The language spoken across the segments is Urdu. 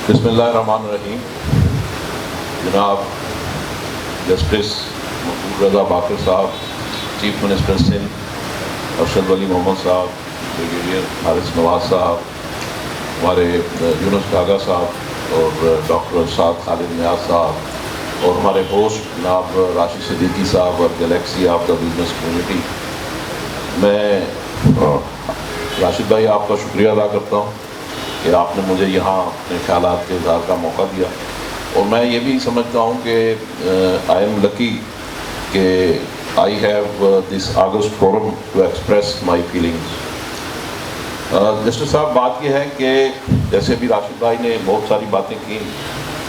بسم اللہ الرحمن الرحیم. جناب جسٹس مقبول رضا باقر صاحب، چیف منسٹر سندھ ارشد ولی محمد صاحب، بریگیڈیئر حارث نواز صاحب، ہمارے یونس ڈاگا صاحب اور ڈاکٹر استاد خالد نیاز صاحب، اور ہمارے ہوسٹ جناب راشد صدیقی صاحب اور Galaxy of the business community. میں راشد بھائی آپ کا شکریہ ادا کرتا ہوں کہ آپ نے مجھے یہاں اپنے خیالات کے اظہار کا موقع دیا، اور میں یہ بھی سمجھتا ہوں کہ آئی ایم لکی کہ I have this August forum to express my feelings. Justice صاحب، بات یہ ہے کہ جیسے بھی راشد بھائی نے بہت ساری باتیں کی،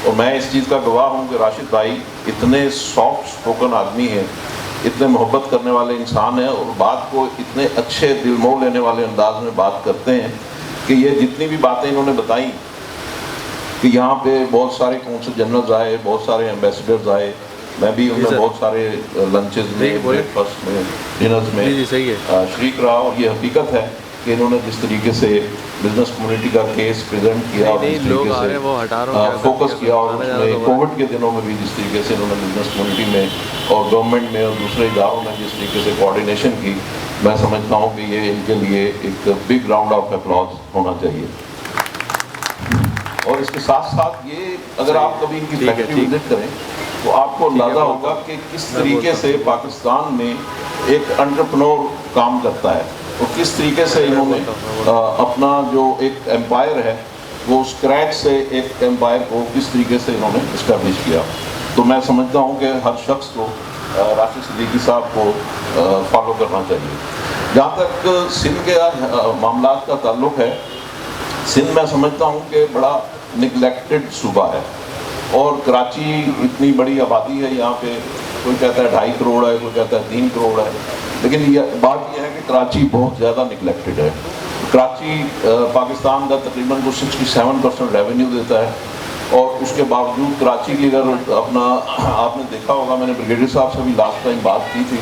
اور میں اس چیز کا گواہ ہوں کہ راشد بھائی اتنے سافٹ اسپوکن آدمی ہیں، اتنے محبت کرنے والے انسان ہیں، اور بات کو اتنے اچھے دل مو لینے والے انداز میں بات کرتے ہیں کہ یہ جتنی بھی باتیں انہوں نے بتائیں کہ یہاں پہ بہت سارے کونسل جنرلز آئے، بہت سارے ایمبیسڈرز آئے، میں بھی ان میں بہت سارے لنچز میں، بریک فاسٹ میں، ڈنرز میں شریک رہا، اور یہ حقیقت ہے کہ انہوں نے جس طریقے سے بزنس کمیونٹی کا کیس پریزنٹ کیا اور جس طریقے سے فوکس کیا، اور اس میں کووڈ کے دنوں میں بھی جس طریقے سے انہوں نے بزنس کمیونٹی میں اور گورنمنٹ میں اور دوسرے اداروں میں جس طریقے سے کوآرڈینیشن کی، میں سمجھتا ہوں کہ یہ ان کے لیے ایک بگ راؤنڈ آف اپلاز ہونا چاہیے. اور اس کے ساتھ ساتھ یہ اگر آپ کبھی ان کی فیکٹری وزٹ کریں تو آپ کو اندازہ ہوگا کہ کس طریقے سے پاکستان میں ایک انٹرپرنور کام کرتا ہے، اور کس طریقے سے انہوں نے اپنا جو ایک ایمپائر ہے وہ اسکریچ سے ایک ایمپائر کو کس طریقے سے انہوں نے اسٹیبلش کیا. تو میں سمجھتا ہوں کہ ہر شخص کو راشد صدیقی صاحب کو فالو کرنا چاہیے. جہاں تک سندھ کے معاملات کا تعلق ہے، سندھ میں سمجھتا ہوں کہ بڑا نگلیکٹڈ صوبہ ہے، اور کراچی اتنی بڑی آبادی ہے یہاں پہ، کوئی کہتا ہے 2.5 کروڑ ہے، کوئی کہتا ہے 3 کروڑ ہے، لیکن یہ بات یہ ہے کہ کراچی بہت زیادہ نگلیکٹڈ ہے. کراچی پاکستان کا تقریباً 67% ریونیو دیتا ہے، اور اس کے باوجود کراچی کی اگر اپنا آپ نے دیکھا ہوگا، میں نے بریگیڈیئر صاحب سے بھی لاسٹ ٹائم بات کی تھی،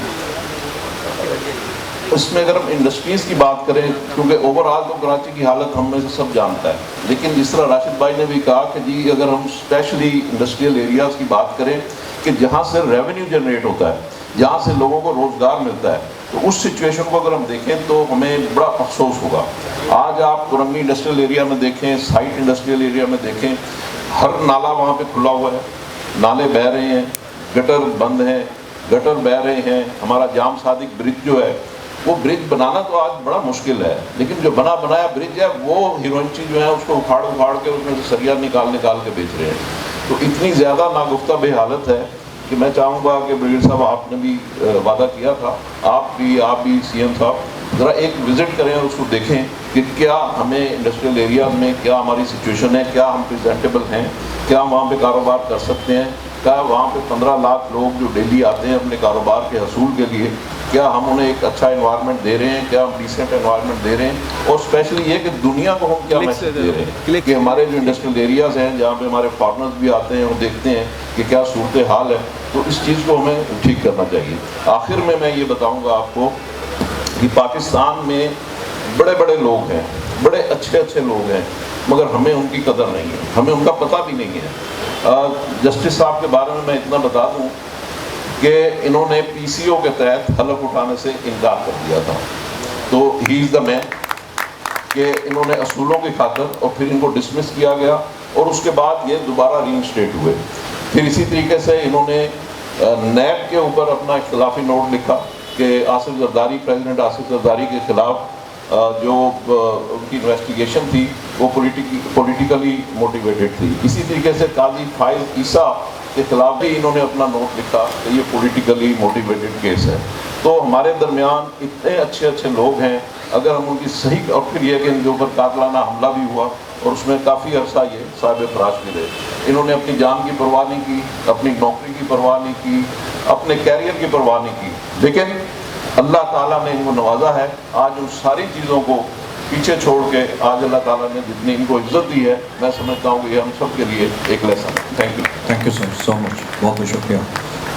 اس میں اگر ہم انڈسٹریز کی بات کریں، کیونکہ اوور آل تو کراچی کی حالت ہم میں سے سب جانتا ہے، لیکن جس طرح راشد بھائی نے بھی کہا کہ جی اگر ہم اسپیشلی انڈسٹریل ایریاز کی بات کریں کہ جہاں سے ریونیو جنریٹ ہوتا ہے، جہاں سے لوگوں کو روزگار ملتا ہے، تو اس سچویشن کو اگر ہم دیکھیں تو ہمیں بڑا افسوس ہوگا. آج آپ کورنگی انڈسٹریل ایریا میں دیکھیں، سائٹ انڈسٹریل ایریا میں دیکھیں، ہر نالا وہاں پہ کھلا ہوا ہے، نالے بہہ رہے ہیں، گٹر بند ہیں، گٹر بہہ رہے ہیں. ہمارا جام صادق برج جو ہے، وہ برج بنانا تو آج بڑا مشکل ہے، لیکن جو بنا بنایا برج ہے وہ ہیروئنچی جو ہے اس کو اکھاڑ کے اس میں سے سریا نکال کے بیچ رہے ہیں. تو اتنی زیادہ ناگفتہ بے حالت ہے کہ میں چاہوں گا کہ بریگیڈیئر صاحب آپ نے بھی وعدہ کیا تھا، آپ بھی سی ایم صاحب ذرا ایک وزٹ کریں اور اس کو دیکھیں کہ کیا ہمیں انڈسٹریل ایریاز میں کیا ہماری سچویشن ہے، کیا ہم پریزنٹیبل ہیں، کیا ہم وہاں پہ کاروبار کر سکتے ہیں، کیا وہاں پہ 15 لاکھ لوگ جو ڈیلی آتے ہیں اپنے کاروبار کے حصول کے لیے، کیا ہم انہیں ایک اچھا انوائرمنٹ دے رہے ہیں، کیا ہم ڈیسنٹ انوائرمنٹ دے رہے ہیں، اور اسپیشلی یہ کہ دنیا کو ہم کیا میسج دے رہے ہیں کہ ہمارے جو انڈسٹریل ایریاز ہیں جہاں پہ ہمارے فارنرز بھی آتے ہیں اور دیکھتے ہیں کہ کیا صورتحال ہے. تو اس چیز کو ہمیں ٹھیک کرنا چاہیے. آخر میں یہ بتاؤں گا آپ کو کہ پاکستان میں بڑے بڑے لوگ ہیں، بڑے اچھے لوگ ہیں، مگر ہمیں ان کی قدر نہیں ہے، ہمیں ان کا پتہ بھی نہیں ہے. جسٹس صاحب کے بارے میں اتنا بتا دوں کہ انہوں نے پی سی او کے تحت حلف اٹھانے سے انکار کر دیا تھا. تو ہی از دا مین کہ انہوں نے اصولوں کی خاطر، اور پھر ان کو ڈسمس کیا گیا، اور اس کے بعد یہ دوبارہ ری انسٹیٹ ہوئے. پھر اسی طریقے سے انہوں نے نیب کے اوپر اپنا اختلافی نوٹ لکھا کہ آصف زرداری، پریزیڈنٹ آصف زرداری کے خلاف جو ان کی انویسٹیگیشن تھی وہ پولیٹیکلی موٹیویٹڈ تھی. اسی طریقے سے قاضی فائز عیسیٰ کے خلاف بھی انہوں نے اپنا نوٹ لکھا کہ یہ پولیٹیکلی موٹیویٹڈ کیس ہے. تو ہمارے درمیان اتنے اچھے لوگ ہیں، اگر ہم ان کی صحیح، اور پھر یہ کہ ان کے اوپر قاتلانہ حملہ بھی ہوا، اور اس میں کافی عرصہ یہ صاحب فراش ملے. انہوں نے اپنی جان کی پرواہ نہیں کی، اپنی نوکری کی پرواہ نہیں کی، اپنے کیریئر کی پرواہ نہیں کی، لیکن اللہ تعالیٰ نے ان کو نوازا ہے. آج ان ساری چیزوں کو پیچھے چھوڑ کے آج اللہ تعالیٰ نے جتنی ان کو عزت دی ہے، میں سمجھتا ہوں کہ یہ ہم سب کے لیے ایک لیسن ہے. تھینک یو سر، سو مچ، بہت بہت شکریہ.